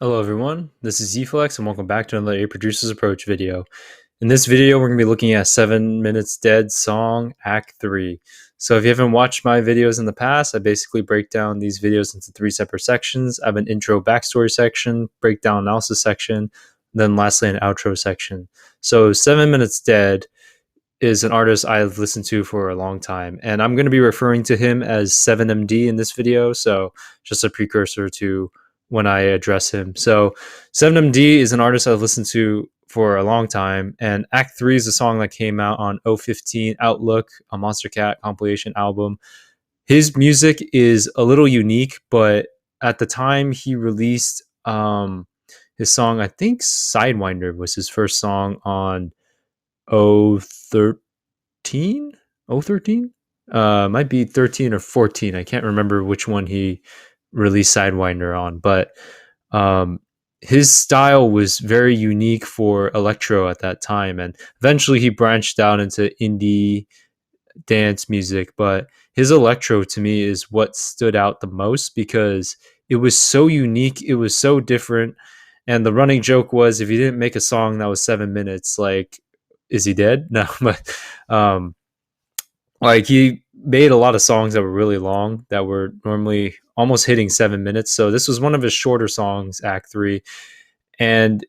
Hello everyone, this is Eflex and welcome back to another A Producer's Approach video. In this video, we're going to be looking at 7 Minutes Dead song, Act 3. So if you haven't watched my videos in the past, I basically break down these videos into 3 separate sections. I have an intro backstory section, breakdown analysis section, then lastly an outro section. So 7 Minutes Dead is an artist I've listened to for a long time, and I'm going to be referring to him as 7MD in this video, so just a precursor to when I address him. So 7MD is an artist I've listened to for a long time, and Act 3 is a song that came out on 015 Outlook, a Monstercat compilation album. His music is a little unique, but at the time he released his song, I think Sidewinder was his first song on 013 013 might be 13 or 14. I can't remember which one he released Sidewinder on, but his style was very unique for electro at that time, and eventually he branched out into indie dance music. But his electro to me is what stood out the most because it was so unique, it was so different. And the running joke was, if he didn't make a song that was 7 minutes, like, is he dead? No, but like, he made a lot of songs that were really long that were normally almost hitting 7 minutes. So this was one of his shorter songs, Act 3. And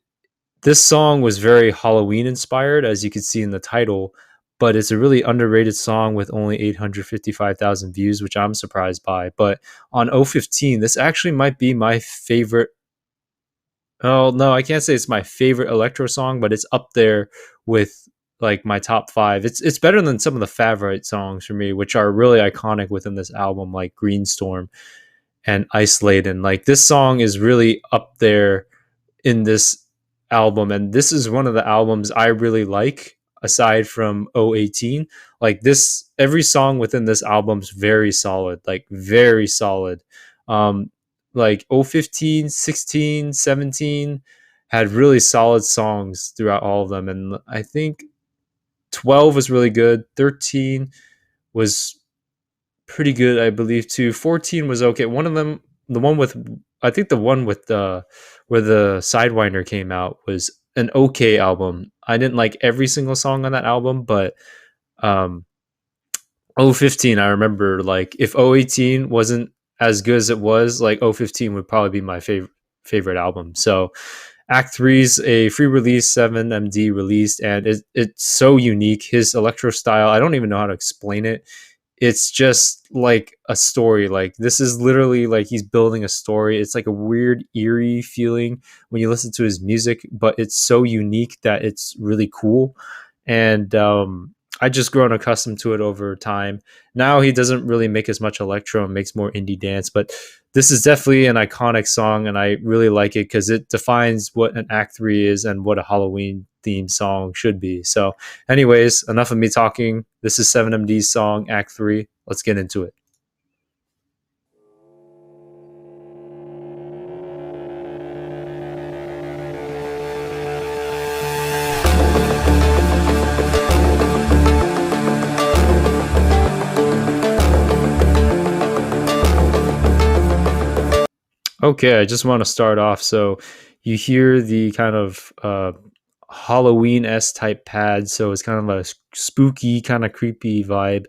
this song was very Halloween inspired, as you can see in the title, but it's a really underrated song with only 855,000 views, which I'm surprised by. But on 015, this actually might be my favorite. Oh no, I can't say it's my favorite electro song, but it's up there with like my top 5. It's better than some of the favorite songs for me, which are really iconic within this album, like Greenstorm and Isolated. Like, this song is really up there in this album, and this is one of the albums I really like aside from 018. Like, this, every song within this album's very solid, like very solid. Like 015, 16, 17 had really solid songs throughout all of them, and I think 12 was really good. 13 was pretty good, I believe, too. 14 was okay. One of them, the one with, I think the one with the where the Sidewinder came out, was an okay album. I didn't like every single song on that album, but um 015, I remember, like, if 018 wasn't as good as it was, like, 015 would probably be my favorite album. So Act 3 is a free release, 7MD released, and it's so unique. His electro style, I don't even know how to explain it. It's just like a story. Like, this is literally like he's building a story. It's like a weird, eerie feeling when you listen to his music, but it's so unique that it's really cool. And I just grown accustomed to it over time. Now he doesn't really make as much electro and makes more indie dance, but this is definitely an iconic song, and I really like it because it defines what an Act 3 is and what a Halloween themed song should be. So anyways, enough of me talking. This is 7MD's song, Act 3. Let's get into it. Okay, I just want to start off. So you hear the kind of Halloween-esque type pad, so it's kind of a spooky, kind of creepy vibe,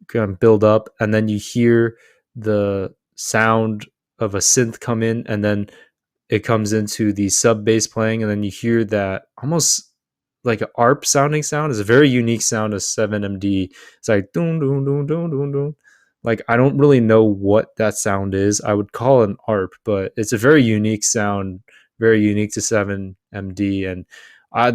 kind of build up, and then you hear the sound of a synth come in, and then it comes into the sub bass playing, and then you hear that almost like an ARP sounding sound. It's a very unique sound of 7MD. It's like doom doom doom doom doom doom. Like, I don't really know what that sound is. I would call it an ARP, but it's a very unique sound, very unique to 7MD, and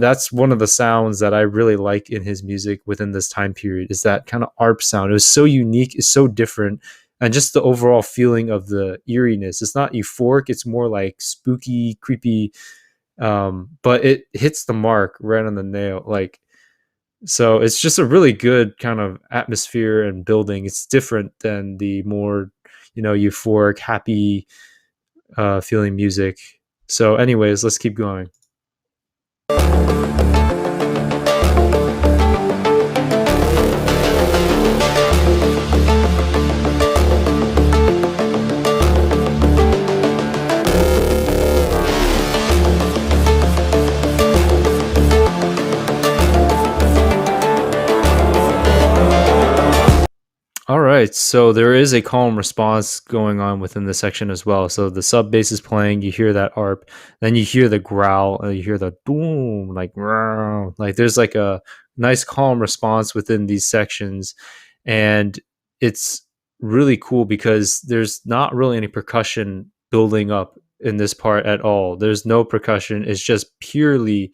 that's one of the sounds that I really like in his music within this time period, is that kind of ARP sound. It was so unique, it's so different, and just the overall feeling of the eeriness. It's not euphoric, it's more like spooky, creepy, but it hits the mark right on the nail. Like, so it's just a really good kind of atmosphere and building. It's different than the more, euphoric, happy feeling music. So anyways, let's keep going. So there is a calm response going on within the section as well. So the sub bass is playing, you hear that arp, then you hear the growl, and you hear the boom, like "Row." Like there's like a nice calm response within these sections, and it's really cool because there's not really any percussion building up in this part at all. There's no percussion. It's just purely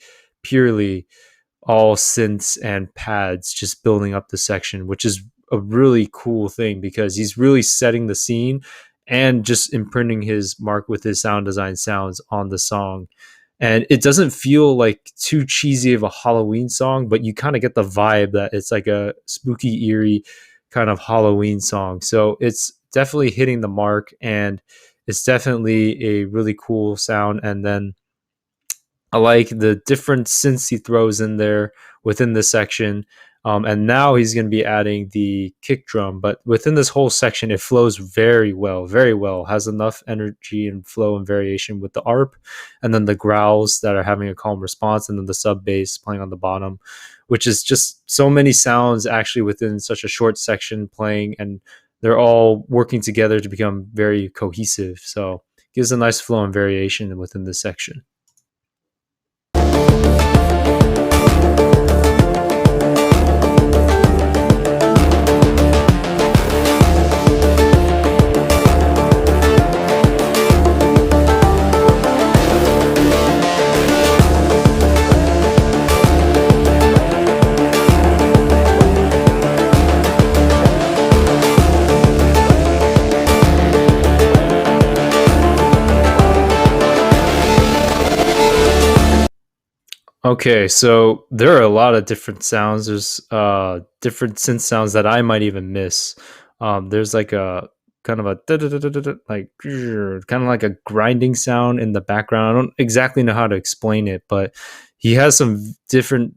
all synths and pads just building up the section, which is a really cool thing because he's really setting the scene and just imprinting his mark with his sound design sounds on the song. And it doesn't feel like too cheesy of a Halloween song, but you kind of get the vibe that it's like a spooky, eerie kind of Halloween song. So it's definitely hitting the mark, and it's definitely a really cool sound. And then I like the different synths he throws in there within this section. And now he's going to be adding the kick drum, but within this whole section, it flows very well, has enough energy and flow and variation with the ARP, and then the growls that are having a calm response, and then the sub bass playing on the bottom, which is just so many sounds actually within such a short section playing, and they're all working together to become very cohesive. So it gives a nice flow and variation within this section. Okay, so there are a lot of different sounds. There's different synth sounds that I might even miss. There's like a kind of a like kind of like a grinding sound in the background. I don't exactly know how to explain it, but he has some different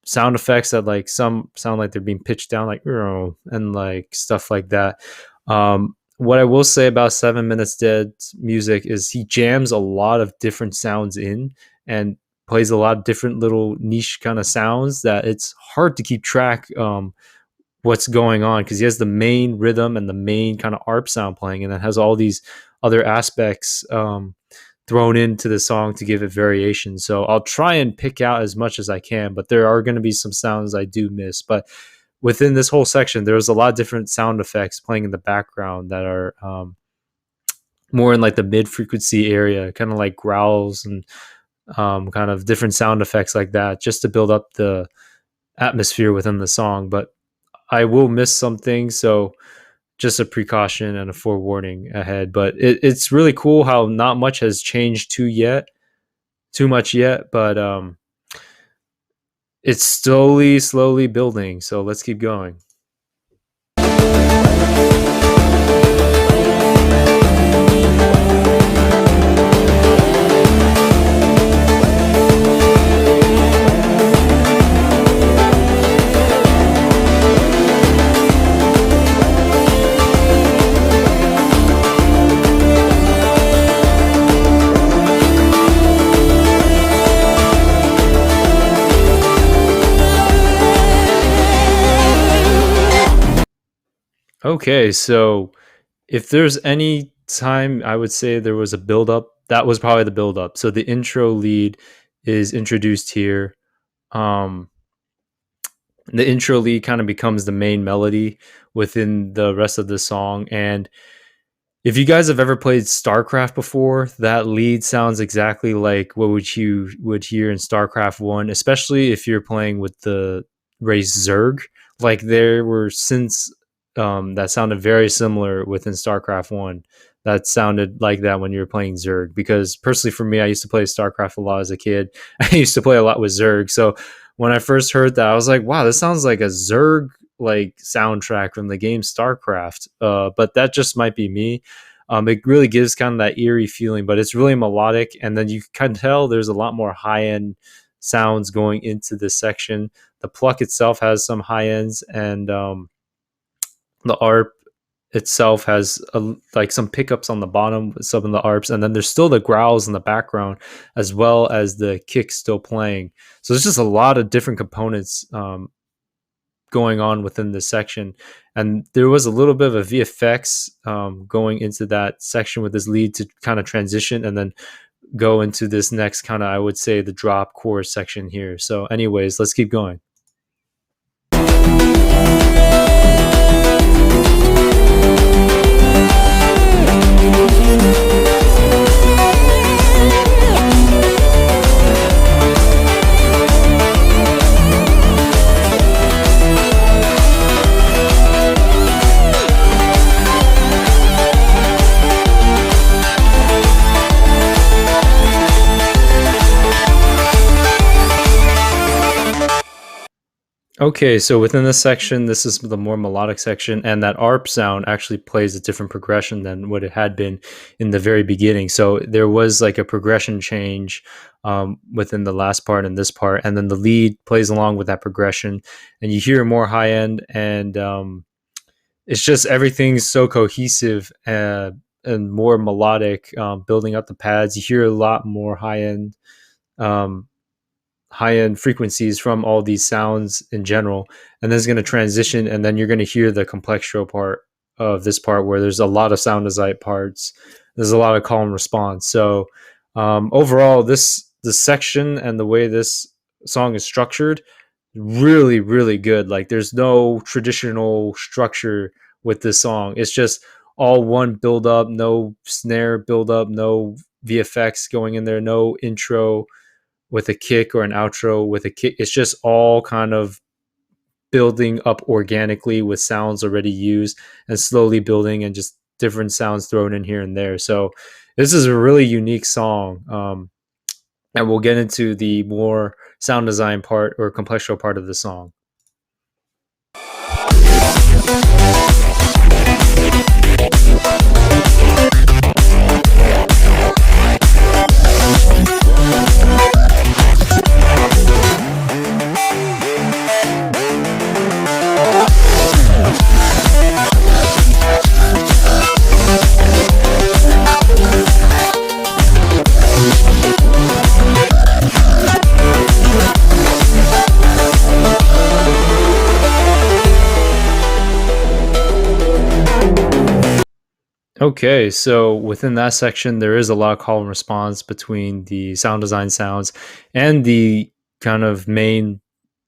sound effects that like some sound like they're being pitched down like and like stuff like that. What I will say about 7 Minutes Dead music is he jams a lot of different sounds in and plays a lot of different little niche kind of sounds that it's hard to keep track what's going on because he has the main rhythm and the main kind of ARP sound playing, and then has all these other aspects thrown into the song to give it variation. So I'll try and pick out as much as I can, but there are going to be some sounds I do miss. But within this whole section, there's a lot of different sound effects playing in the background that are more in like the mid frequency area, kind of like growls and kind of different sound effects like that, just to build up the atmosphere within the song. But I will miss something, so just a precaution and a forewarning ahead. But it's really cool how not much has changed too much yet, but it's slowly building. So let's keep going. Okay, so if there's any time I would say there was a build up, that was probably the build up. So the intro lead is introduced here. Um, the intro lead kind of becomes the main melody within the rest of the song. And if you guys have ever played StarCraft before, that lead sounds exactly like what would you would hear in StarCraft 1, especially if you're playing with the race Zerg. Like there were synths that sounded very similar within StarCraft 1 that sounded like that when you were playing Zerg. Because personally for me, I used to play StarCraft a lot as a kid. I used to play a lot with Zerg. So when I first heard that, I was like, wow, this sounds like a Zerg like soundtrack from the game StarCraft. But that just might be me. It really gives kind of that eerie feeling, but it's really melodic, and then you can tell there's a lot more high end sounds going into this section. The pluck itself has some high ends, and the ARP itself has like some pickups on the bottom, some of the ARPs, and then there's still the growls in the background as well as the kick still playing. So there's just a lot of different components going on within this section. And there was a little bit of a VFX going into that section with this lead to kind of transition and then go into this next kind of, I would say, the drop chorus section here. So, anyways, let's keep going. Okay, so within this section, this is the more melodic section, and that ARP sound actually plays a different progression than what it had been in the very beginning. So there was like a progression change within the last part and this part, and then the lead plays along with that progression, and you hear more high end, and it's just everything's so cohesive and more melodic, building up the pads. You hear a lot more um, high end frequencies from all these sounds in general, and then it's going to transition, and then you're going to hear the complextro part of this part where there's a lot of sound design parts. There's a lot of call and response. So overall, this section and the way this song is structured, really really good. Like there's no traditional structure with this song. It's just all one build up, no snare build up, no VFX going in there, no intro with a kick or an outro with a kick. It's just all kind of building up organically with sounds already used and slowly building and just different sounds thrown in here and there. So this is a really unique song. And we'll get into the more sound design part or complexual part of the song. Okay, so within that section, there is a lot of call and response between the sound design sounds and the kind of main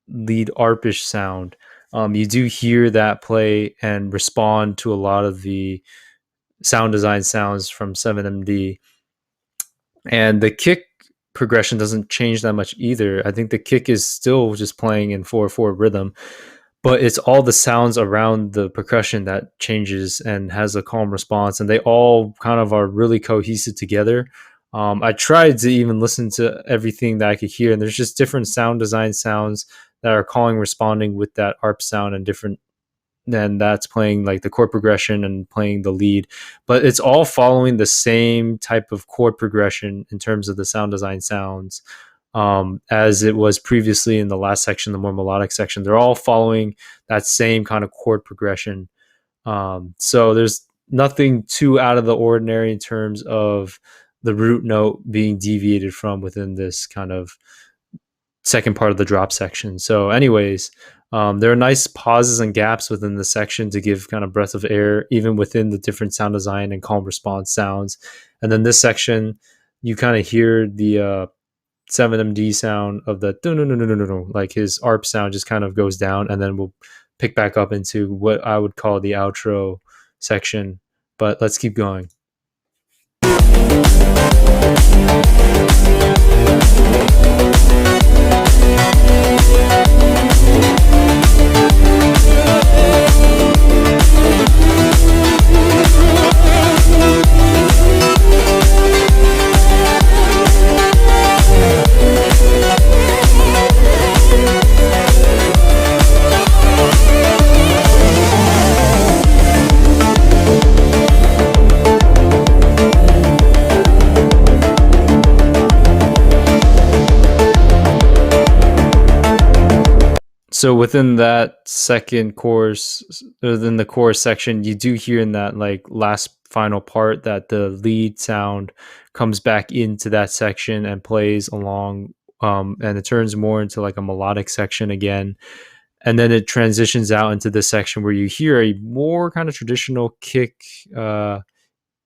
lead arpish sound. You do hear that play and respond to a lot of the sound design sounds from 7MD. And the kick progression doesn't change that much either. I think the kick is still just playing in 4/4 rhythm, but it's all the sounds around the percussion that changes and has a calm response, and they all kind of are really cohesive together. I tried to even listen to everything that I could hear, and there's just different sound design sounds that are calling, responding with that ARP sound, and different. Then that's playing like the chord progression and playing the lead, but it's all following the same type of chord progression in terms of the sound design sounds, as it was previously in the last section, the more melodic section. They're all following that same kind of chord progression. So there's nothing too out of the ordinary in terms of the root note being deviated from within this kind of second part of the drop section. So, anyways, there are nice pauses and gaps within the section to give kind of breath of air, even within the different sound design and calm response sounds. And then this section, you kind of hear the 7MD sound of the no, like his ARP sound just kind of goes down, and then we'll pick back up into what I would call the outro section. But let's keep going. So within that second chorus, within the chorus section, you do hear in that like last final part that the lead sound comes back into that section and plays along, and it turns more into like a melodic section again. and then it transitions out into this section where you hear a more kind of traditional kick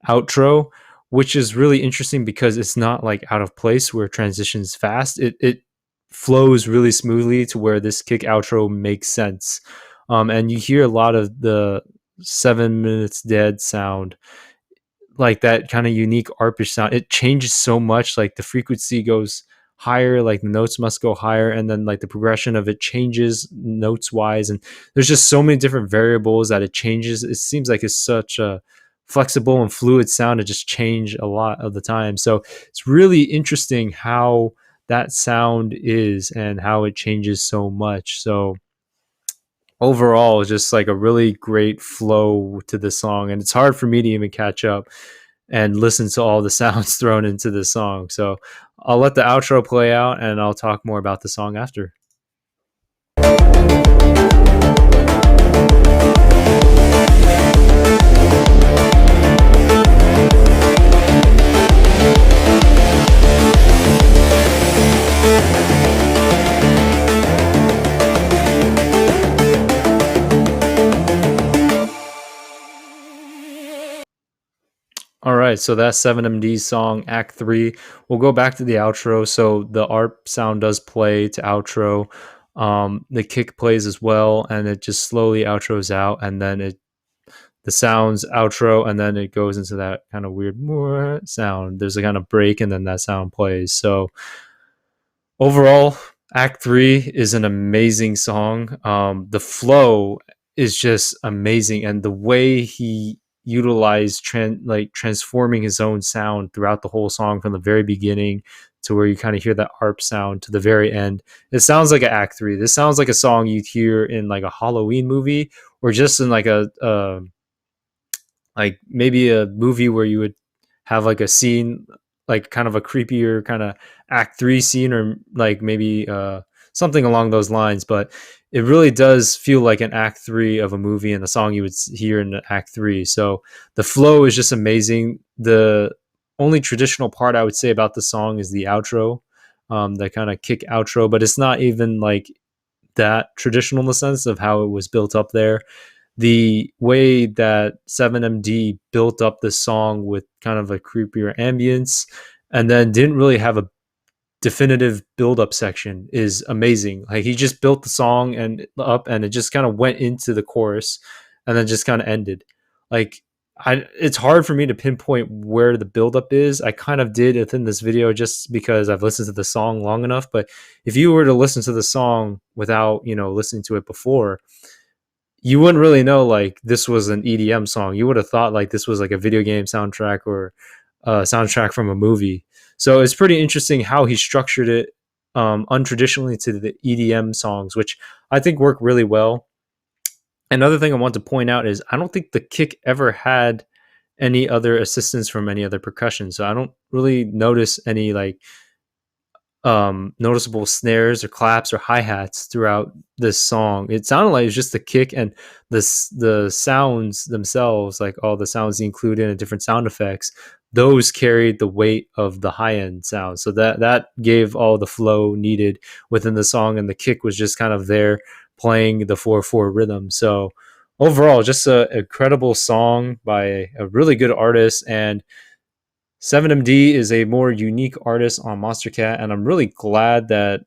outro, which is really interesting because it's not like out of place where it transitions fast. It flows really smoothly to where this kick outro makes sense. And you hear a lot of the 7 minutes dead sound, like that kind of unique arpish sound. It changes so much, like the frequency goes higher, like the notes must go higher, and then like the progression of it changes notes wise, and there's just so many different variables that it changes. It seems like it's such a flexible and fluid sound to just change a lot of the time. So it's really interesting how that sound is and how it changes so much. So overall, it's just like a really great flow to the song, and it's hard for me to even catch up and listen to all the sounds thrown into the song. So I'll let the outro play out and I'll talk more about the song after. All right, so that's 7MD's song, Act 3. We'll go back to the outro. So the ARP sound does play to outro. The kick plays as well, and it just slowly outros out, and then the sounds outro, and then it goes into that kind of weird sound. There's a kind of break, and then that sound plays. So overall, Act 3 is an amazing song. The flow is just amazing, and the way he utilized transforming his own sound throughout the whole song from the very beginning to where you kind of hear that ARP sound to the very end. It sounds like an Act 3. This sounds like a song you'd hear in like a Halloween movie, or just in like a like maybe a movie where you would have like a scene, like kind of a creepier kind of Act 3 scene, or like maybe something along those lines. But it really does feel like an Act 3 of a movie and the song you would hear in Act 3. So the flow is just amazing. The only traditional part I would say about the song is the outro, the kind of kick outro, but it's not even like that traditional in the sense of how it was built up there. The way that 7MD built up the song with kind of a creepier ambience and then didn't really have a definitive build up section is amazing. Like he just built the song and up, and it just kind of went into the chorus and then just kind of ended. Like it's hard for me to pinpoint where the buildup is. I kind of did within this video just because I've listened to the song long enough. But if you were to listen to the song without, listening to it before, you wouldn't really know like this was an EDM song. You would have thought like this was like a video game soundtrack or a soundtrack from a movie. So it's pretty interesting how he structured it untraditionally to the EDM songs, which I think work really well. Another thing I want to point out is I don't think the kick ever had any other assistance from any other percussion. So I don't really notice any like noticeable snares or claps or hi-hats throughout this song. It sounded like it was just the kick and the sounds themselves, like all the sounds he included and different sound effects, those carried the weight of the high-end sound. So that gave all the flow needed within the song, and the kick was just kind of there playing the 4/4 rhythm. So overall, just an incredible song by a really good artist, and 7MD is a more unique artist on Monstercat, and I'm really glad that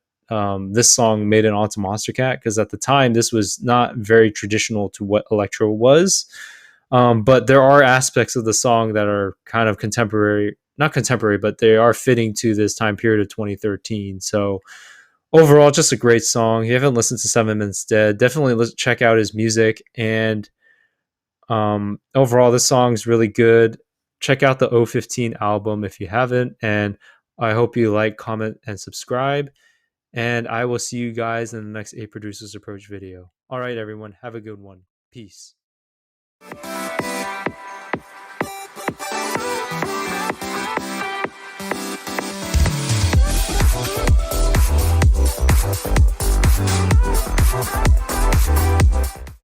this song made it onto Monstercat, because at the time this was not very traditional to what electro was. But there are aspects of the song that are kind of contemporary, not contemporary, but they are fitting to this time period of 2013. So overall, just a great song. If you haven't listened to 7 Minutes Dead, definitely check out his music. And overall, this song's really good. Check out the 015 album if you haven't. And I hope you like, comment, and subscribe. And I will see you guys in the next A Producers Approach video. All right, everyone. Have a good one. Peace.